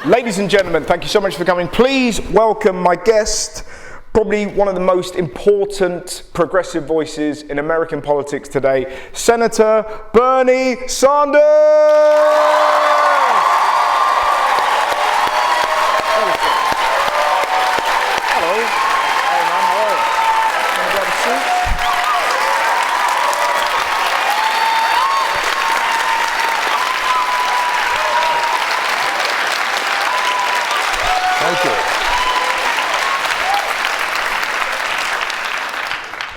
Ladies and gentlemen, thank you so much for coming. Please welcome my guest, probably one of the most important progressive voices in American politics today, Senator Bernie Sanders! Hello. Hey man, how are you? Can I grab a seat? Thank you.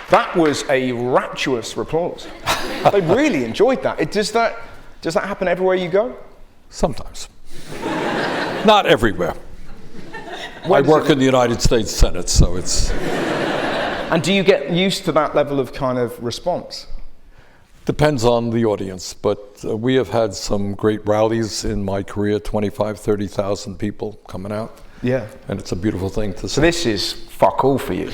That was a rapturous applause. I really enjoyed that. Does that happen everywhere you go? Sometimes. Not everywhere. I work in the United States Senate, so it's... And do you get used to that level of kind of response? Depends on the audience, but we have had some great rallies in my career, 25, 30,000 people coming out. Yeah. And it's a beautiful thing to see. So this is fuck all for you.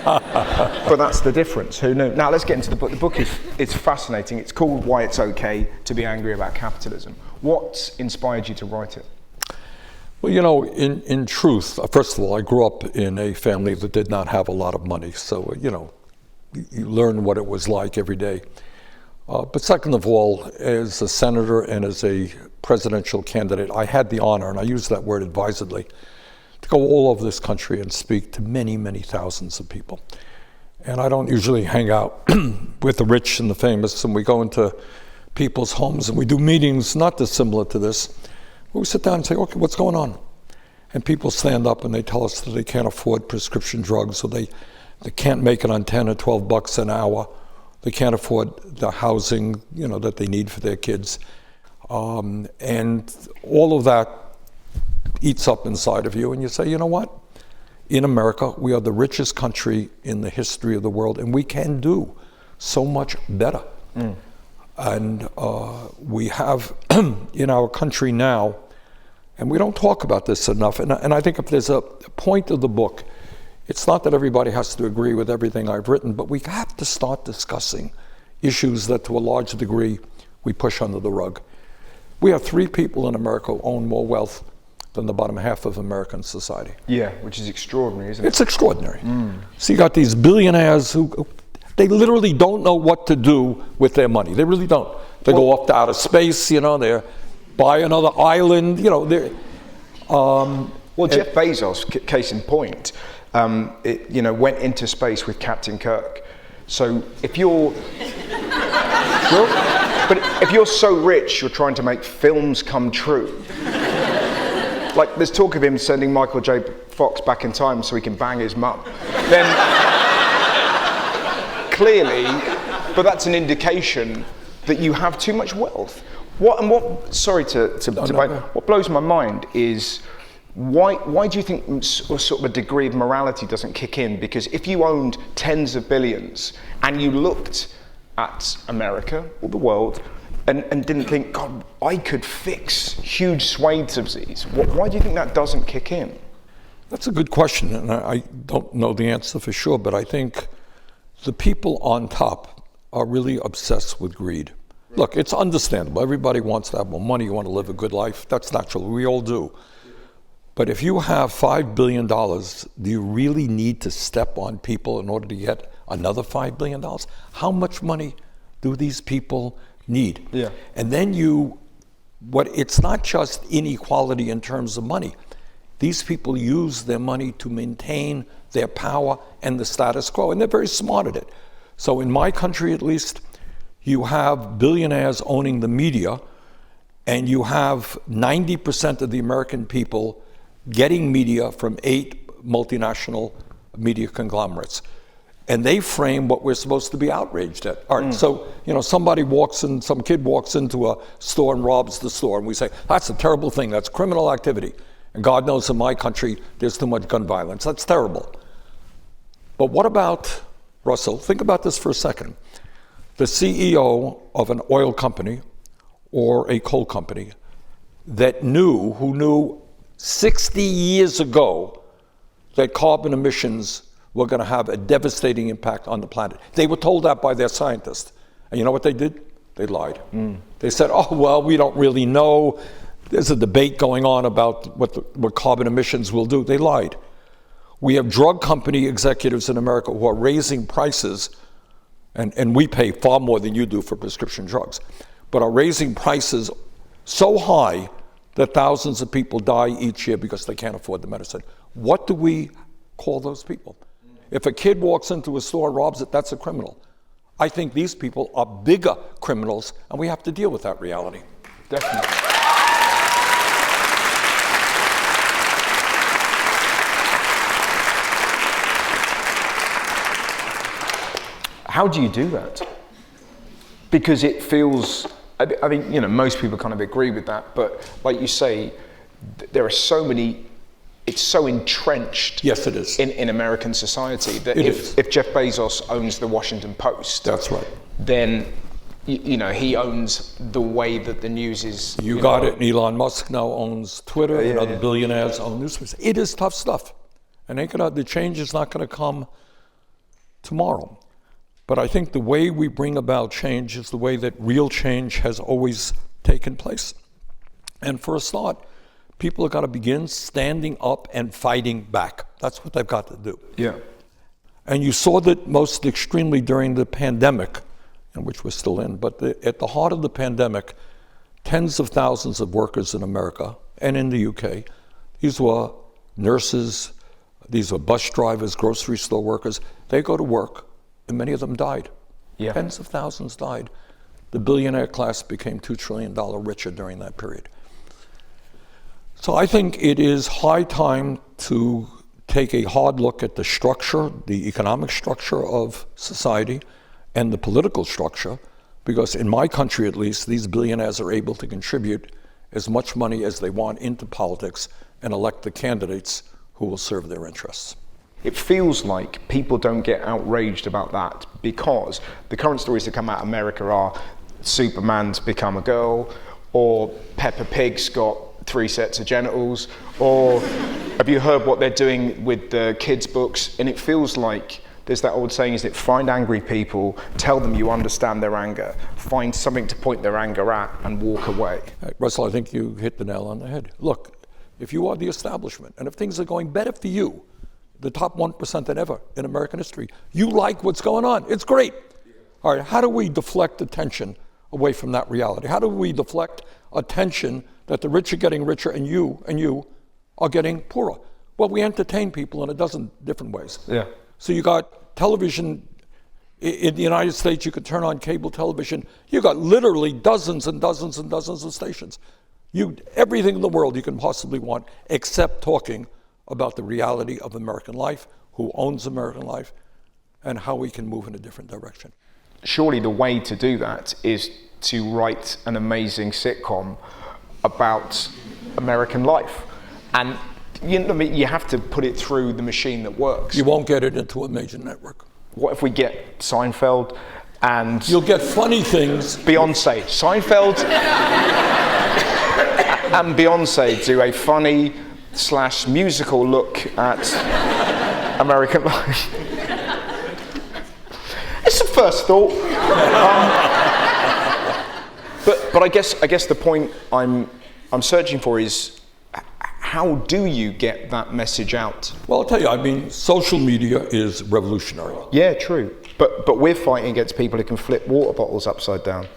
But that's the difference. Who knew? Now let's get into the book. The book is fascinating. It's called Why It's Okay to Be Angry About Capitalism. What inspired you to write it? Well, you know, in truth, first of all, I grew up in a family that did not have a lot of money. So, you know, you learn what it was like every day. But second of all, as a senator and as a presidential candidate, I had the honor, and I use that word advisedly, to go all over this country and speak to many, many thousands of people. And I don't usually hang out with the rich and the famous, and we go into people's homes and we do meetings not dissimilar to this. We sit down and say, okay, what's going on? And people stand up and they tell us that they can't afford prescription drugs, or they can't make it on 10 or 12 bucks an hour. They can't afford the housing, you know, that they need for their kids. And all of that eats up inside of you, and you say, you know what? In America, we are the richest country in the history of the world, and we can do so much better. And we have in our country now, and we don't talk about this enough, and I think if there's a point of the book, it's not that everybody has to agree with everything I've written, but we have to start discussing issues that to a large degree we push under the rug. We have 3 people in America who own more wealth than the bottom half of American society. Yeah, which is extraordinary, isn't it? It's extraordinary. So you got these billionaires who, they literally don't know what to do with their money. They really don't. They go off to outer space, you know, they buy another island, you know, they're... Well, Jeff Bezos, case in point, went into space with Captain Kirk. So if you're... But if you're so rich, you're trying to make films come true. Like, there's talk of him sending Michael J. Fox back in time so he can bang his mum. Then, clearly, but that's an indication that you have too much wealth. Sorry to debate, what blows my mind is, why do you think sort of a degree of morality doesn't kick in? Because if you owned tens of billions and you looked at America or the world and didn't think, God, I could fix huge swathes of these, why do you think that doesn't kick in? That's a good question, and I don't know the answer for sure, but I think the people on top are really obsessed with greed. Look, it's understandable. Everybody wants to have more money, you want to live a good life. That's natural, we all do. But if you have $5 billion, do you really need to step on people in order to get another $5 billion? How much money do these people need? Yeah. And then it's not just inequality in terms of money. These people use their money to maintain their power and the status quo, and they're very smart at it. So in my country, at least, you have billionaires owning the media, and you have 90% of the American people getting media from 8 multinational media conglomerates. And they frame what we're supposed to be outraged at. All right, so, you know, some kid walks into a store and robs the store, and we say, that's a terrible thing, that's criminal activity. And God knows in my country, there's too much gun violence. That's terrible. But what about, Russell, think about this for a second. The CEO of an oil company or a coal company who knew 60 years ago that carbon emissions were going to have a devastating impact on the planet. They were told that by their scientists. And you know what they did? They lied. They said, oh, well, we don't really know. There's a debate going on about what carbon emissions will do. They lied. We have drug company executives in America who are raising prices, and we pay far more than you do for prescription drugs, but are raising prices so high that thousands of people die each year because they can't afford the medicine. What do we call those people? If a kid walks into a store and robs it, that's a criminal. I think these people are bigger criminals, and we have to deal with that reality. Definitely. How do you do that? Because it feels, I think, you know, most people kind of agree with that, but like you say, there are so many, it's so entrenched. Yes, it is. In American society that if Jeff Bezos owns the Washington Post, that's right, then you know, he owns the way that the news is. You got it. Elon Musk now owns Twitter, and other billionaires own newspapers. It is tough stuff, and the change is not going to come tomorrow. But I think the way we bring about change is the way that real change has always taken place. And for a start, people have got to begin standing up and fighting back. That's what they've got to do. Yeah. And you saw that most extremely during the pandemic, in which we're still in, but at the heart of the pandemic, tens of thousands of workers in America and in the UK, these were nurses, these were bus drivers, grocery store workers, they go to work, and many of them died. Yeah. Tens of thousands died. The billionaire class became $2 trillion richer during that period. So I think it is high time to take a hard look at the structure, the economic structure of society and the political structure, because in my country at least, these billionaires are able to contribute as much money as they want into politics and elect the candidates who will serve their interests. It feels like people don't get outraged about that because the current stories that come out of America are Superman's become a girl, or Peppa Pig's got 3 sets of genitals, or have you heard what they're doing with the kids' books? And it feels like there's that old saying, is it find angry people, tell them you understand their anger, find something to point their anger at and walk away. Russell, I think you hit the nail on the head. Look, if you are the establishment, and if things are going better for you, the top 1% than ever in American history, you like what's going on. It's great. All right, how do we deflect attention away from that reality? How do we deflect attention that the rich are getting richer and you are getting poorer? Well, we entertain people in a dozen different ways. Yeah. So you got television. In the United States, you could turn on cable television. You got literally dozens and dozens and dozens of stations. Everything in the world you can possibly want, except talking about the reality of American life, who owns American life, and how we can move in a different direction. Surely the way to do that is to write an amazing sitcom about American life. And you have to put it through the machine that works. You won't get it into a major network. What if we get Seinfeld and... You'll get funny things. Beyonce. Seinfeld and Beyonce do a funny / musical look at American life. It's a first thought. But I guess the point I'm searching for is, how do you get that message out? Well, I'll tell you, I mean, social media is revolutionary. Yeah, true. But we're fighting against people who can flip water bottles upside down.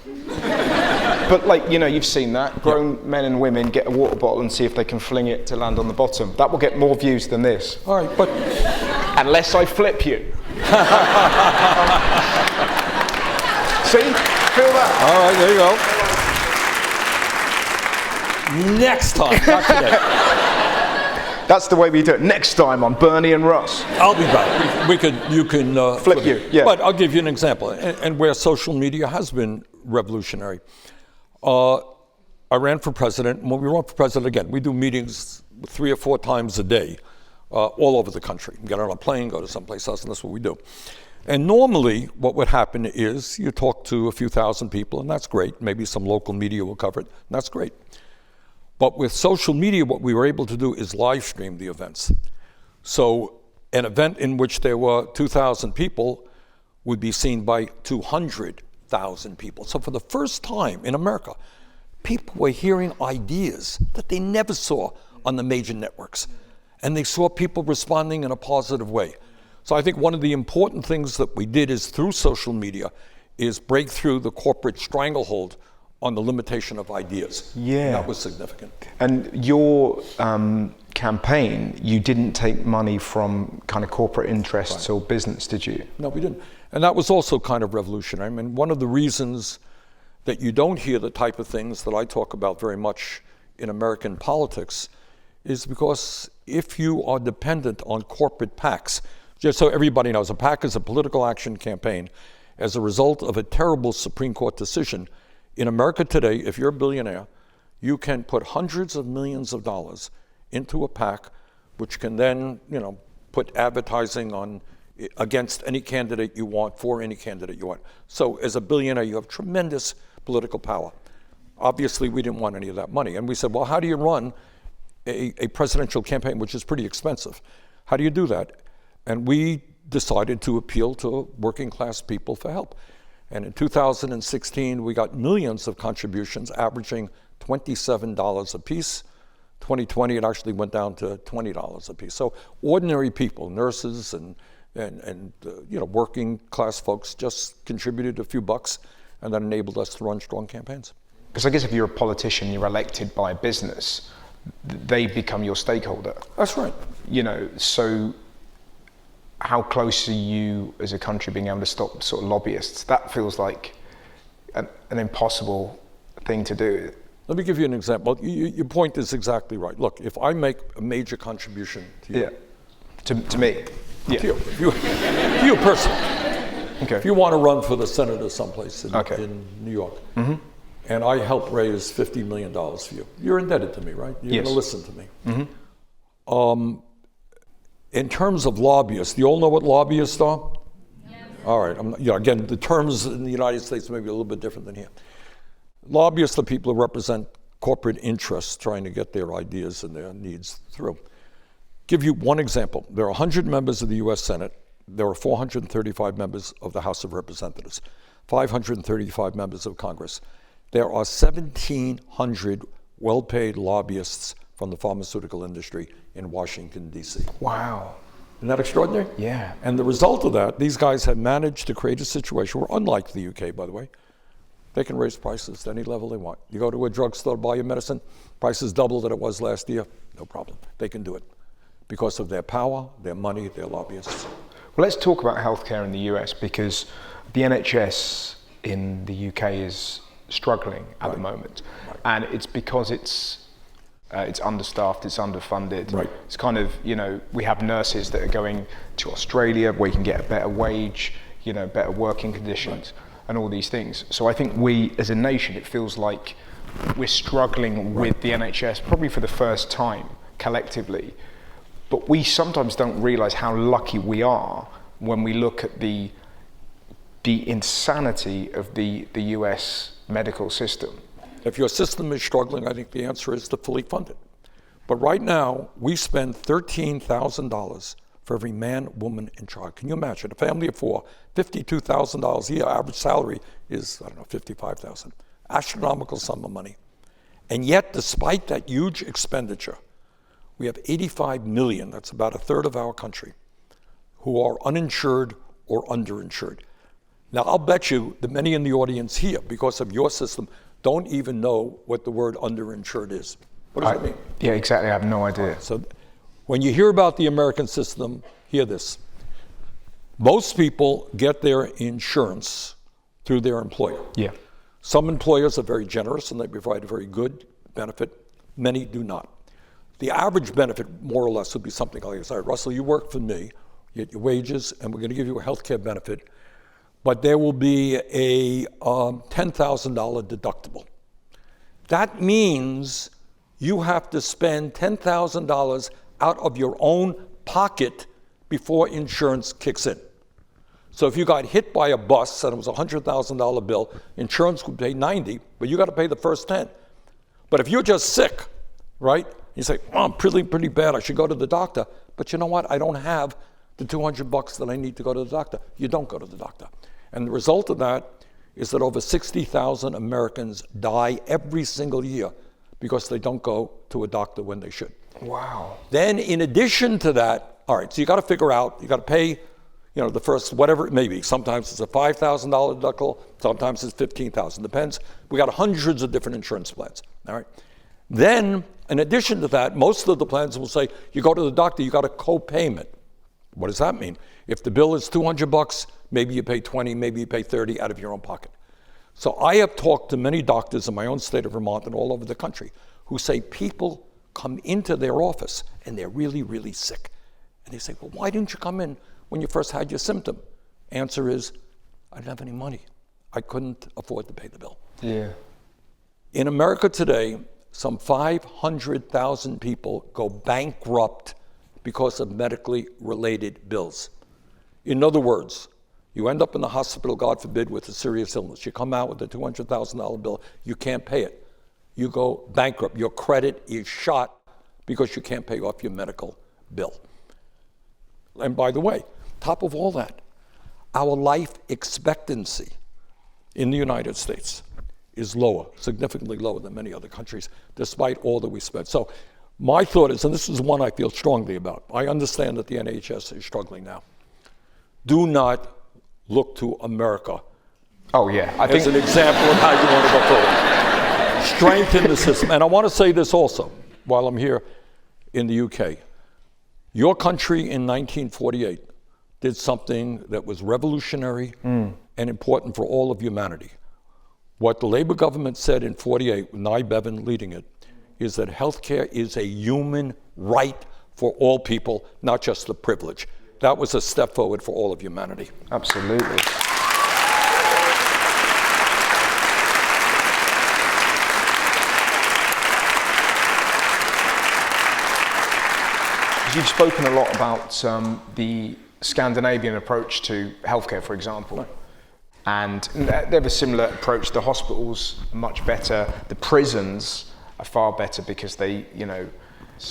But like, you've seen that. Grown men and women get a water bottle and see if they can fling it to land on the bottom. That will get more views than this. All right, but... Unless I flip you. See? Feel that? All right, there you go. Next time, not today. That's the way we do it. Next time on Bernie and Russ. I'll be back. You can flip you. Yeah. But I'll give you an example, and where social media has been revolutionary. I ran for president. When we run for president, again, we do meetings 3 or 4 times a day, all over the country. We get on a plane, go to someplace else, and that's what we do. And normally, what would happen is you talk to a few thousand people, and that's great. Maybe some local media will cover it, and that's great. But with social media, what we were able to do is live stream the events. So an event in which there were 2,000 people would be seen by 200,000 people. So for the first time in America, people were hearing ideas that they never saw on the major networks. And they saw people responding in a positive way. So I think one of the important things that we did is through social media is break through the corporate stranglehold on the limitation of ideas. Yeah. And that was significant. And your campaign, you didn't take money from kind of corporate interests or business, did you? No, we didn't. And that was also kind of revolutionary. I mean, one of the reasons that you don't hear the type of things that I talk about very much in American politics is because if you are dependent on corporate PACs, just so everybody knows, a PAC is a political action campaign. As a result of a terrible Supreme Court decision, in America today, if you're a billionaire, you can put hundreds of millions of dollars into a PAC, which can then, put advertising on against any candidate you want, for any candidate you want. So as a billionaire, you have tremendous political power. Obviously, we didn't want any of that money. And we said, well, how do you run a presidential campaign, which is pretty expensive? How do you do that? And we decided to appeal to working class people for help. And in 2016, we got millions of contributions, averaging $27 a piece. 2020, it actually went down to $20 a piece. So ordinary people, nurses and working class folks just contributed a few bucks, and that enabled us to run strong campaigns. Because I guess if you're a politician, you're elected by a business, they become your stakeholder. That's right. So how close are you as a country being able to stop sort of lobbyists? That feels like an impossible thing to do. Let me give you an example. Your point is exactly right. Look, if I make a major contribution to you. Yeah. To me. Yeah. To you personally. Okay. If you want to run for the Senate someplace in New York, and I help raise $50 million for you, you're indebted to me, right? You're going to listen to me. In terms of lobbyists, do you all know what lobbyists are? Yes. All right. Again, the terms in the United States may be a little bit different than here. Lobbyists are people who represent corporate interests trying to get their ideas and their needs through. Give you one example. There are 100 members of the U.S. Senate. There are 435 members of the House of Representatives, 535 members of Congress. There are 1,700 well-paid lobbyists from the pharmaceutical industry in Washington, D.C. Wow. Isn't that extraordinary? Yeah. And the result of that, these guys have managed to create a situation where, unlike the UK, by the way, they can raise prices to any level they want. You go to a drugstore, buy your medicine, price is double than it was last year, no problem. They can do it because of their power, their money, their lobbyists. Well, let's talk about healthcare in the US, because the NHS in the UK is struggling at the moment. Right. And it's because it's understaffed, it's underfunded. Right. It's kind of, we have nurses that are going to Australia where you can get a better wage, better working conditions, and all these things. So I think we, as a nation, it feels like we're struggling with the NHS, probably for the first time, collectively. But we sometimes don't realize how lucky we are when we look at the insanity of the US medical system. If your system is struggling, I think the answer is to fully fund it. But right now, we spend $13,000 for every man, woman, and child. Can you imagine? A family of four, $52,000 a year, average salary is, $55,000. Astronomical sum of money. And yet, despite that huge expenditure, we have 85 million, that's about a third of our country, who are uninsured or underinsured. Now, I'll bet you that many in the audience here, because of your system, don't even know what the word underinsured is. What does that mean? Yeah, exactly. I have no idea. So when you hear about the American system, hear this. Most people get their insurance through their employer. Yeah. Some employers are very generous and they provide a very good benefit. Many do not. The average benefit, more or less, would be something like this. All right, Russell, you work for me, you get your wages, and we're going to give you a health care benefit, but there will be a $10,000 deductible. That means you have to spend $10,000 out of your own pocket before insurance kicks in. So if you got hit by a bus and it was a $100,000 bill, insurance would pay $90,000, but you got to pay the first $10,000. But if you're just sick, right? You say, I'm pretty bad, I should go to the doctor. But you know what? I don't have the $200 that I need to go to the doctor. You don't go to the doctor. And the result of that is that over 60,000 Americans die every single year because they don't go to a doctor when they should. Wow. Then in addition to that, all right, so you got to figure out, you got to pay, the first, whatever it may be. Sometimes it's a $5,000 deductible, sometimes it's $15,000, depends. We got hundreds of different insurance plans, all right? Then, in addition to that, most of the plans will say, you go to the doctor, you got a co-payment. What does that mean? If the bill is $200, maybe you pay 20, maybe you pay 30 out of your own pocket. So I have talked to many doctors in my own state of Vermont and all over the country who say people come into their office and they're really, really sick. And they say, well, why didn't you come in when you first had your symptom? Answer is, I didn't have any money. I couldn't afford to pay the bill. Yeah. In America today, some 500,000 people go bankrupt because of medically related bills. In other words, you end up in the hospital, God forbid, with a serious illness. You come out with a $200,000 bill, you can't pay it. You go bankrupt. Your credit is shot because you can't pay off your medical bill. And by the way, top of all that, our life expectancy in the United States is lower, significantly lower than many other countries, despite all that we spend. So my thought is, and this is one I feel strongly about, I understand that the NHS is struggling now. Do not look to America as an example of how you want to go forward. Strengthen the system. And I want to say this also, while I'm here in the UK. Your country in 1948 did something that was revolutionary and important for all of humanity. What the Labour government said in 48, with Nye Bevan leading it, is that healthcare is a human right for all people, not just a privilege. That was a step forward for all of humanity. Absolutely. You've spoken a lot about the Scandinavian approach to healthcare, for example. Right. And they have a similar approach. The hospitals are much better. The prisons are far better because they,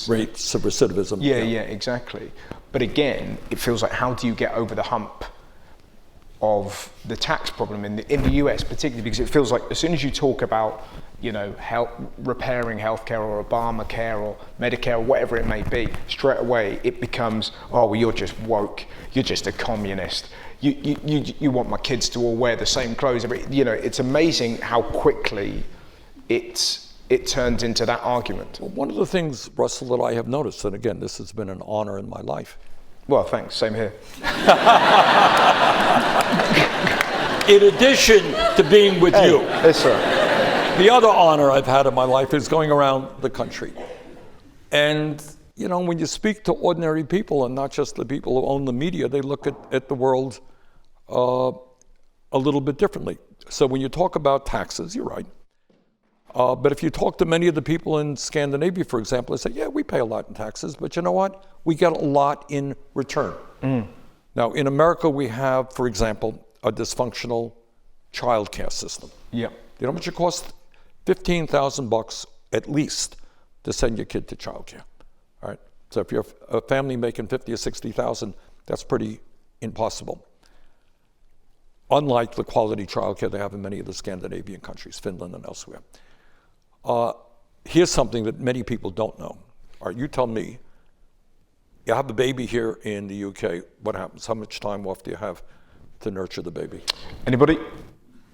rates of recidivism. Yeah, exactly. But again, it feels like, how do you get over the hump of the tax problem in the US, particularly because it feels like as soon as you talk about, repairing healthcare or Obamacare or Medicare or whatever it may be, straight away it becomes, oh, well, you're just woke, you're just a communist. You want my kids to all wear the same clothes. It's amazing how quickly it turns into that argument. Well, one of the things, Russell, that I have noticed, and again, this has been an honor in my life. Well, thanks, same here. In addition to being with you, yes, sir. The other honor I've had in my life is going around the country. And, when you speak to ordinary people, and not just the people who own the media, they look at the world a little bit differently. So when you talk about taxes, you're right. But if you talk to many of the people in Scandinavia, for example, they say, yeah, we pay a lot in taxes, but you know what? We get a lot in return. Now, in America, we have, for example, a dysfunctional child care system. Yeah. You know how much it costs? $15,000 at least to send your kid to child care. All right. So if you're a family making $50,000 or $60,000, that's pretty impossible. Unlike the quality child care they have in many of the Scandinavian countries, Finland and elsewhere. Here's something that many people don't know. All right, you tell me, you have a baby here in the UK, what happens? How much time off do you have to nurture the baby? Anybody? 9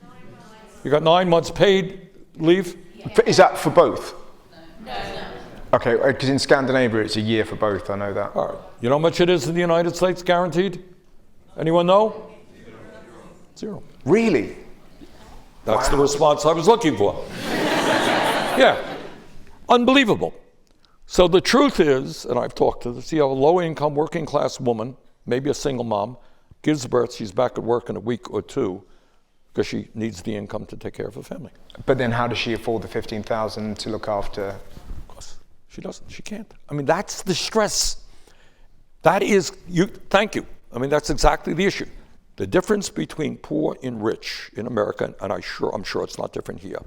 months. You got 9 months paid leave? Yeah. Is that for both? No. Okay, because in Scandinavia it's a year for both, I know that. All right. You know how much it is in the United States guaranteed? Anyone know? 0. Really? That's the response I was looking for. Yeah, unbelievable. So the truth is, and I've talked to this, you have a low-income, working-class woman, maybe a single mom, gives birth, she's back at work in a week or two because she needs the income to take care of her family. But then how does she afford the $15,000 to look after? Of course, she doesn't, she can't. I mean, that's the stress. That is, thank you. I mean, that's exactly the issue. The difference between poor and rich in America, and I'm sure it's not different here,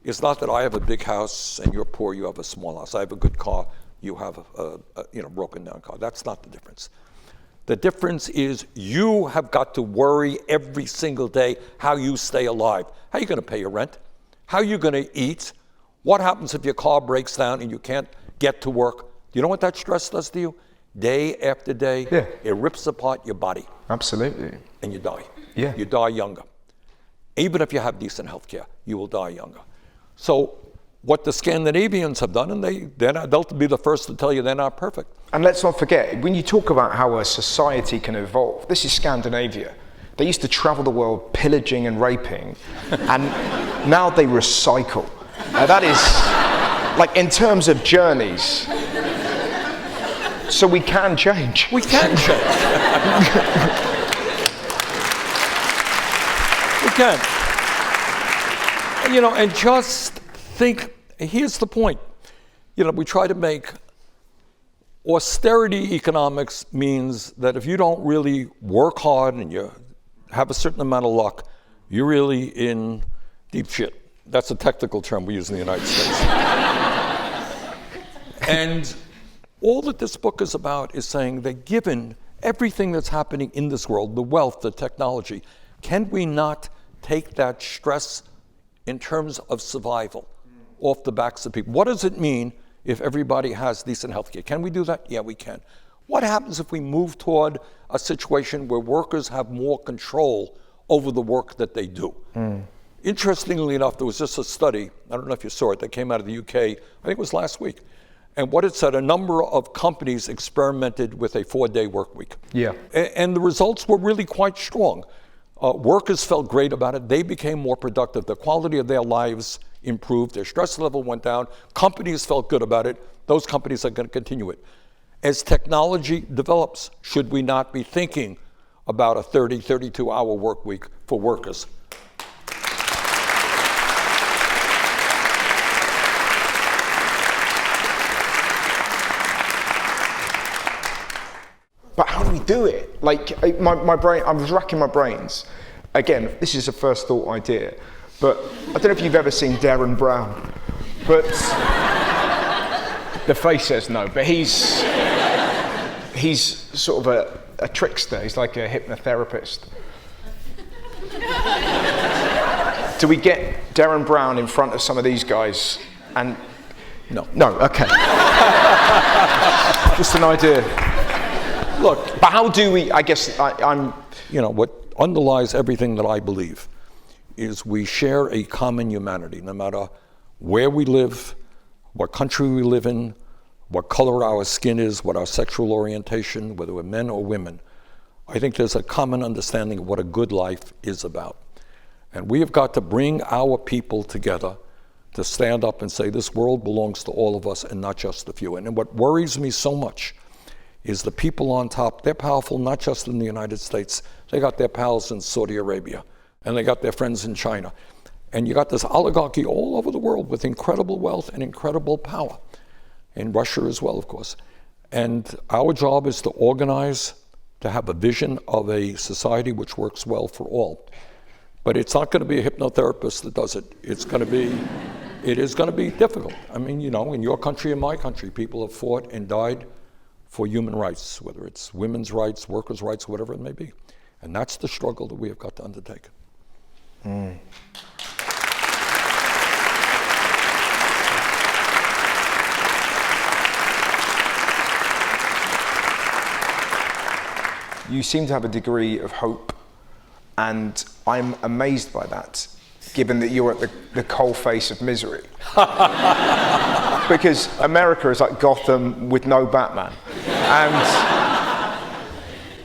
is not that I have a big house and you're poor, you have a small house. I have a good car, you have a broken down car. That's not the difference. The difference is you have got to worry every single day how you stay alive. How are you going to pay your rent? How are you going to eat? What happens if your car breaks down and you can't get to work? Do you know what that stress does to you? Day after day, it rips apart your body. Absolutely. And you die. Yeah. You die younger. Even if you have decent health care, you will die younger. So what the Scandinavians have done, and they'll be the first to tell you they're not perfect. And let's not forget, when you talk about how a society can evolve, this is Scandinavia. They used to travel the world pillaging and raping, and now they recycle. That is, like, in terms of journeys. So we can change. We can change. We can. You know, and just think, here's the point. You know, we try to make austerity economics means that if you don't really work hard and you have a certain amount of luck, you're really in deep shit. That's a technical term we use in the United States. And all that this book is about is saying that given everything that's happening in this world, the wealth, the technology, can we not take that stress in terms of survival off the backs of people? What does it mean if everybody has decent health care? Can we do that? Yeah, we can. What happens if we move toward a situation where workers have more control over the work that they do? Interestingly enough, there was just a study, I don't know if you saw it, that came out of the UK, I think it was last week. And what it said, a number of companies experimented with a 4-day work week. Yeah. And the results were really quite strong. Workers felt great about it. They became more productive. The quality of their lives improved. Their stress level went down. Companies felt good about it. Those companies are going to continue it. As technology develops, should we not be thinking about a 30, 32-hour work week for workers? But how do we do it? Like, my brain, I was racking my brains. Again, this is a first thought idea, but I don't know if you've ever seen Darren Brown, but the face says no, but he's sort of a trickster. He's like a hypnotherapist. Do we get Darren Brown in front of some of these guys? And no. No, okay. Just an idea. Look, but how do we, I guess, I'm... You know, what underlies everything that I believe is we share a common humanity, no matter where we live, what country we live in, what color our skin is, what our sexual orientation, whether we're men or women. I think there's a common understanding of what a good life is about. And we have got to bring our people together to stand up and say this world belongs to all of us and not just a few. And what worries me so much is the people on top. They're powerful not just in the United States. They got their pals in Saudi Arabia, and they got their friends in China. And you got this oligarchy all over the world with incredible wealth and incredible power. In Russia as well, of course. And our job is to organize, to have a vision of a society which works well for all. But it's not going to be a hypnotherapist that does it. It is going to be difficult. I mean, you know, in your country and my country, people have fought and died for human rights, whether it's women's rights, workers' rights, whatever it may be. And that's the struggle that we have got to undertake. You seem to have a degree of hope, and I'm amazed by that, given that you're at the coalface of misery. Because America is like Gotham with no Batman. And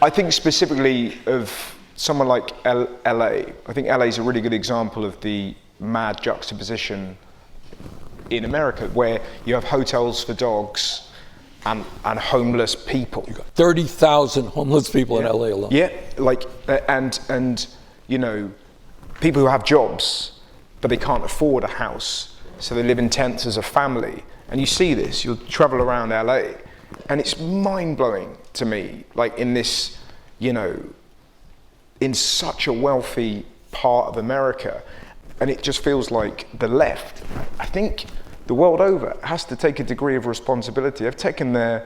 I think specifically of someone like LA. I think LA is a really good example of the mad juxtaposition in America, where you have hotels for dogs and homeless people. You got 30,000 homeless people in LA alone. Yeah, like, and you know, people who have jobs, but they can't afford a house, so they live in tents as a family. And you see this, you'll travel around LA, and it's mind-blowing to me, like in this, you know, in such a wealthy part of America, and it just feels like the left, I think the world over, has to take a degree of responsibility. They've taken their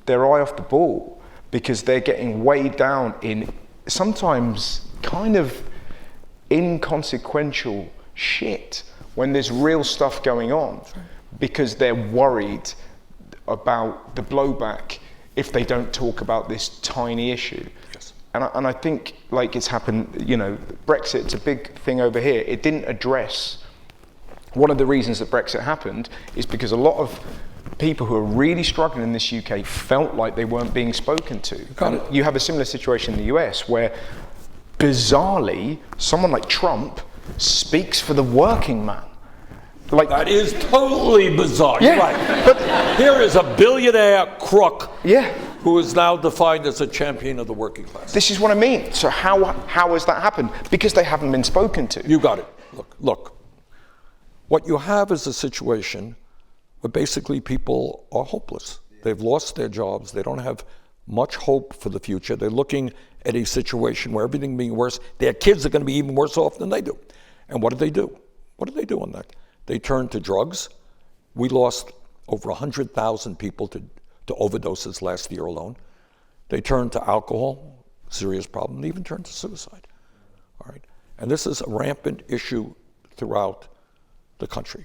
eye off the ball. because they're getting weighed down in sometimes kind of inconsequential shit when there's real stuff going on, because they're worried about the blowback if they don't talk about this tiny issue. Yes. And I think, like it's happened, Brexit's a big thing over here. It didn't address, one of the reasons that Brexit happened is because a lot of people who are really struggling in this UK felt like they weren't being spoken to. You have a similar situation in the US where, bizarrely, someone like Trump speaks for the working man. Like, that is totally bizarre. yeah, You're right. but Here is a billionaire crook yeah, who is now defined as a champion of the working class. this is what I mean. So how has that happened? Because they haven't been spoken to. You got it. Look. What you have is a situation where basically people are hopeless. They've lost their jobs. They don't have much hope for the future. They're looking at a situation where everything being worse, their kids are going to be even worse off than they do. And what do they do? What do they do on that? They turn to drugs. We lost over 100,000 people to overdoses last year alone. They turn to alcohol, serious problem, and even turn to suicide. All right. And this is a rampant issue throughout the country.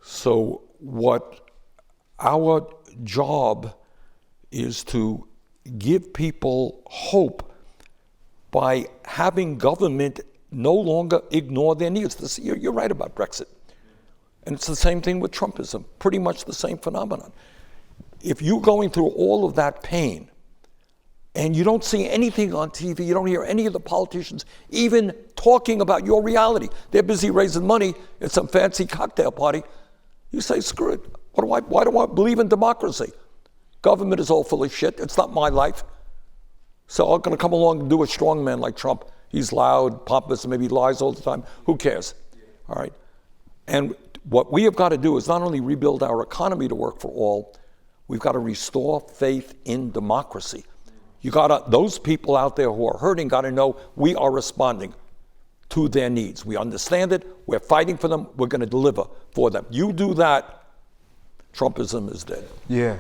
So what our job is to give people hope by having government no longer ignore their needs. You're right about Brexit. And it's the same thing with Trumpism, pretty much the same phenomenon. If you're going through all of that pain and you don't see anything on TV, you don't hear any of the politicians even talking about your reality. They're busy raising money at some fancy cocktail party. You say, screw it. Why do I believe in democracy? Government is all full of shit. It's not my life. So I'm going to come along and do a strong man like Trump. He's loud, pompous, maybe lies all the time. Who cares? All right. And what we have got to do is not only rebuild our economy to work for all, we've got to restore faith in democracy. Those people out there who are hurting got to know we are responding to their needs. We understand it. We're fighting for them. We're going to deliver for them. You do that, Trumpism is dead. Yeah.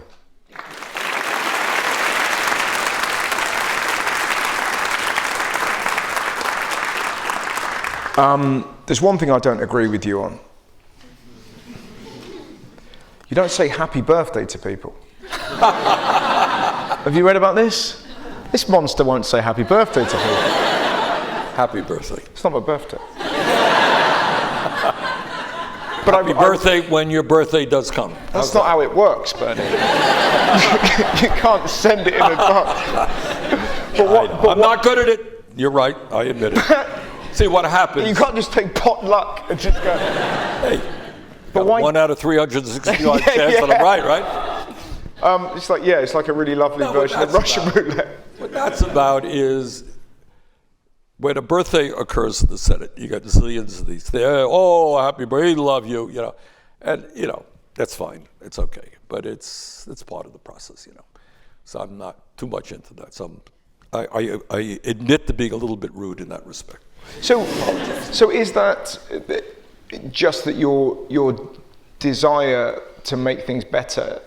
There's one thing I don't agree with you on. You don't say happy birthday to people. Have you read about this? This monster won't say happy birthday to people. Happy birthday. It's not my birthday. But happy birthday when your birthday does come. That's not how it works, Bernie. You can't send it in advance. I'm not good at it. You're right. I admit it. See what happens. You can't just take potluck and just go. Hey, but why? 1 out of 365 chance that I'm right? It's like a really lovely version of Russian roulette. What that's about is when a birthday occurs in the Senate, you got zillions of these. Oh, happy birthday, love you, and that's fine. It's okay, but it's part of the process, So I'm not too much into that. So I admit to being a little bit rude in that respect. So is that just that your desire to make things better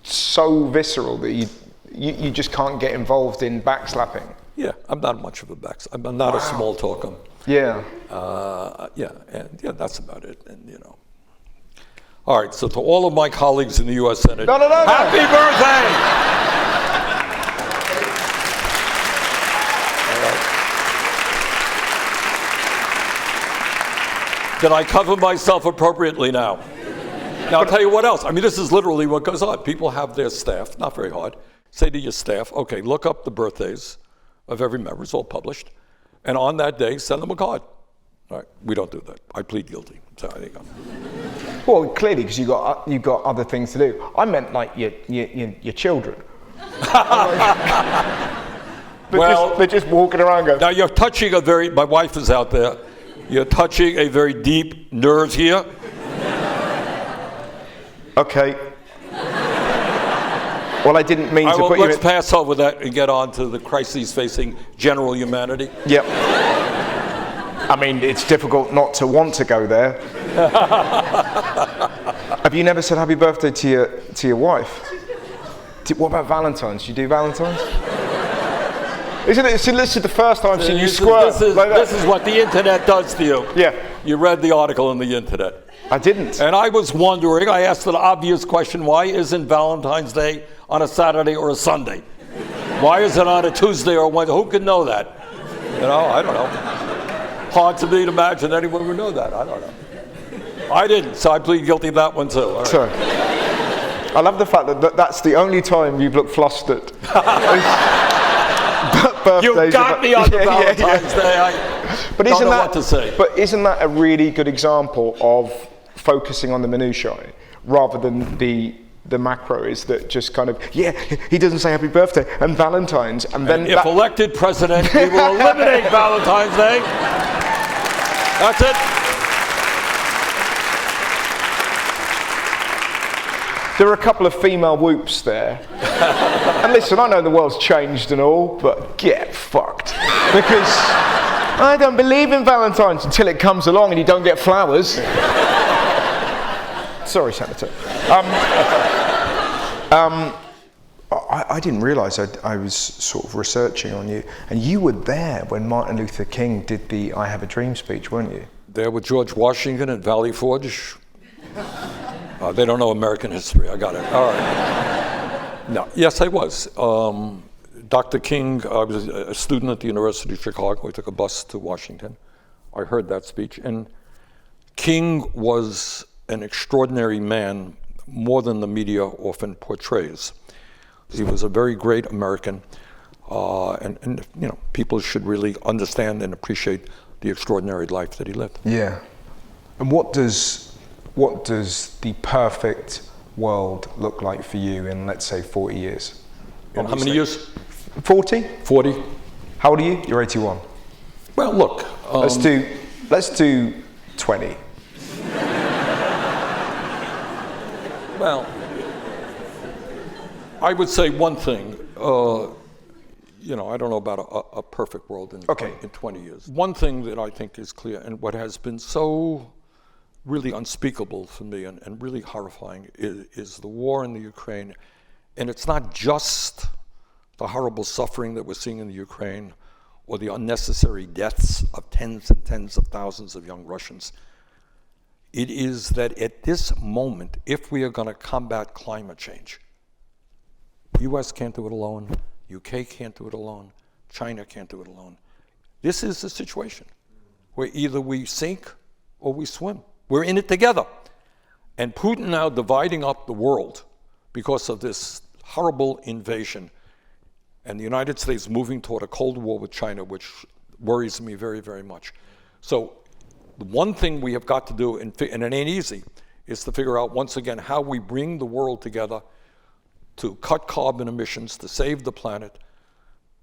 so visceral that you just can't get involved in backslapping? Yeah, I'm not much of a I'm not a small talker. Yeah. That's about it. And all right. So to all of my colleagues in the U.S. Senate, no. Happy birthday! Did I cover myself appropriately now? Now I'll tell you what else. This is literally what goes on. People have their staff, not very hard, say to your staff, okay, look up the birthdays of every member. It's all published. And on that day, send them a card. All right, we don't do that. I plead guilty. So there you go. Well, clearly, because you've got other things to do. I meant like your children. They're just walking around going. Now you're touching my wife is out there. You're touching a very deep nerve here. Okay. Well, I didn't mean to put you in. Let's pass over that and get on to the crises facing general humanity. Yep. It's difficult not to want to go there. Have you never said happy birthday to your wife? What about Valentine's? Do you do Valentine's? Isn't it? See, this is the first time I've seen you squirt like that. This is what the internet does to you. Yeah. You read the article on the internet. I didn't. And I was wondering, I asked an obvious question, why isn't Valentine's Day on a Saturday or a Sunday? Why is it on a Tuesday or Wednesday? Who could know that? You know, I don't know. Hard to me to imagine anyone would know that. I don't know. I didn't, so I plead guilty to that one too. All right. Sorry. I love the fact that that's the only time you've looked flustered. You got me on Valentine's Day. I don't know what to say. But isn't that a really good example of focusing on the minutiae rather than the macro? Is that just kind of, he doesn't say happy birthday and Valentine's, and then if elected president, we will eliminate Valentine's Day. That's it. There are a couple of female whoops there. And listen, I know the world's changed and all, but get fucked. Because I don't believe in Valentine's until it comes along and you don't get flowers. Sorry, Senator. I didn't realise I was sort of researching on you, and you were there when Martin Luther King did the I Have a Dream speech, weren't you? There with George Washington at Valley Forge. They don't know American history. I got it. All right. No, yes, I was. Dr. King, I was a student at the University of Chicago. We took a bus to Washington. I heard that speech. And King was an extraordinary man, more than the media often portrays. He was a very great American. And you know, people should really understand and appreciate the extraordinary life that he lived. Yeah. And what does the perfect world look like for you in, let's say, 40 years? How many years? 40? 40. How old are you? You're 81. Well, look. Let's do 20. Well, I would say one thing. You know, I don't know about a perfect world in 20 years. One thing that I think is clear, and what has been so really unspeakable for me and really horrifying is the war in the Ukraine. And it's not just the horrible suffering that we're seeing in the Ukraine or the unnecessary deaths of tens and tens of thousands of young Russians. It is that at this moment, if we are going to combat climate change, US can't do it alone, UK can't do it alone, China can't do it alone. This is the situation where either we sink or we swim. We're in it together. And Putin now dividing up the world because of this horrible invasion, and the United States moving toward a Cold War with China, which worries me very, very much. So the one thing we have got to do, and it ain't easy, is to figure out once again how we bring the world together to cut carbon emissions, to save the planet.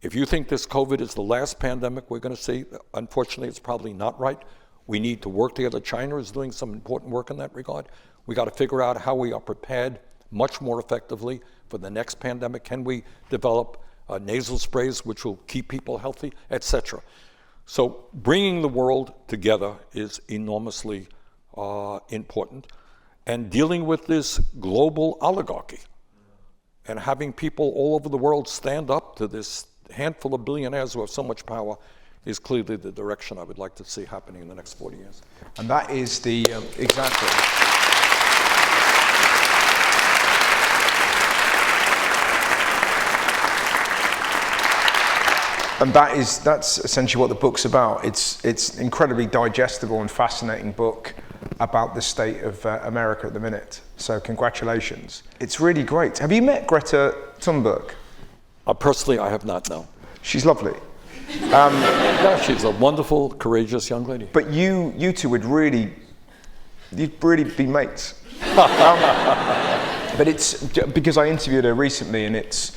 If you think this COVID is the last pandemic we're going to see, unfortunately, it's probably not right. We need to work together. China is doing some important work in that regard. We got to figure out how we are prepared much more effectively for the next pandemic. Can we develop nasal sprays which will keep people healthy, etc. So bringing the world together is enormously important. And dealing with this global oligarchy and having people all over the world stand up to this handful of billionaires who have so much power is clearly the direction I would like to see happening in the next 40 years. And that is the, exactly. And that's essentially what the book's about. It's an incredibly digestible and fascinating book about the state of America at the minute. So congratulations. It's really great. Have you met Greta Thunberg? Personally, I have not, no. She's lovely. No, she's a wonderful, courageous young lady. But you two would you'd really be mates. But it's because I interviewed her recently, and it's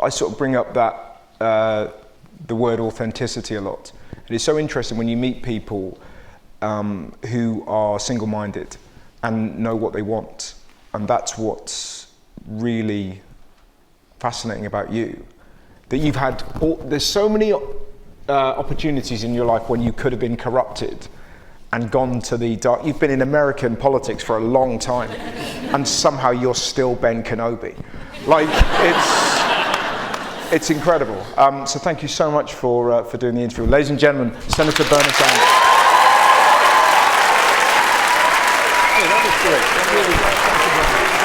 I sort of bring up that the word authenticity a lot. And it's so interesting when you meet people who are single-minded and know what they want, and that's what's really fascinating about you. That you've had, there's so many opportunities in your life when you could have been corrupted and gone to the dark. You've been in American politics for a long time, and somehow you're still Ben Kenobi. Like, it's incredible. So thank you so much for doing the interview. Ladies and gentlemen, Senator Bernie Sanders. Hey, that was great. That really was. Thank you very much.